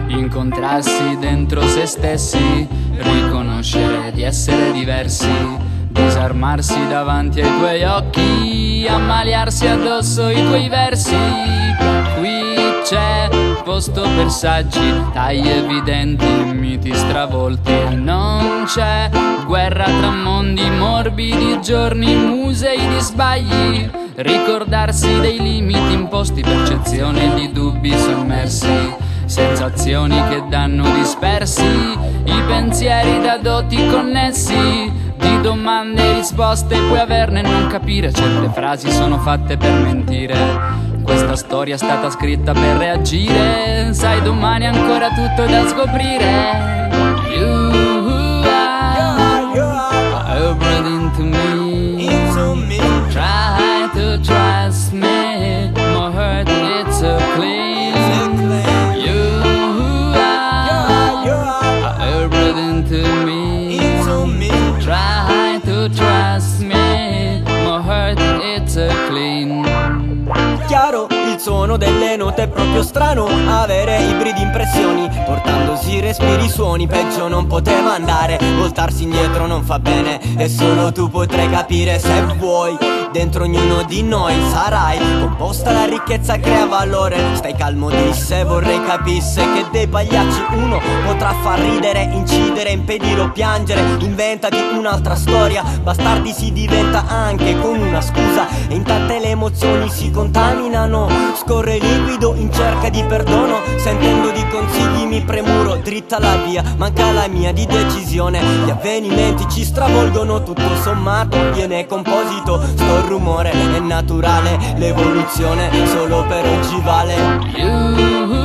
Incontrarsi dentro se stessi, riconoscere di essere diversi, disarmarsi davanti ai tuoi occhi, ammaliarsi addosso i tuoi versi. Qui c'è posto per saggi, tagli evidenti, miti stravolti. Non c'è guerra tra mondi, morbidi giorni, musei di sbagli. Ricordarsi dei limiti imposti, percezione di dubbi sommersi, sensazioni che danno dispersi, i pensieri da doti connessi, di domande e risposte puoi averne e non capire. Certe frasi sono fatte per mentire, questa storia è stata scritta per reagire. Sai, domani è ancora tutto da scoprire. You are everything to me, try to trust me, my heart it's so clean. To me, try to trust me, my heart it's a clean. Chiaro, il suono delle note è proprio strano, avere ibridi impressioni, portandosi respiri suoni, peggio non poteva andare. Voltarsi indietro non fa bene e solo tu potrai capire se vuoi. Dentro ognuno di noi sarai composta, la ricchezza crea valore. Stai calmo, disse, vorrei capisse che dei pagliacci uno potrà far ridere, incidere, impedire o piangere. Inventati un'altra storia, bastardi si diventa anche con una scusa, e intatte le emozioni si contaminano. Scorre liquido in cerca di perdono, sentendo di consigli mi premuro, dritta la via, manca la mia di decisione. Gli avvenimenti ci stravolgono, tutto sommato viene composito. Sto rumore è naturale, l'evoluzione solo per oggi vale.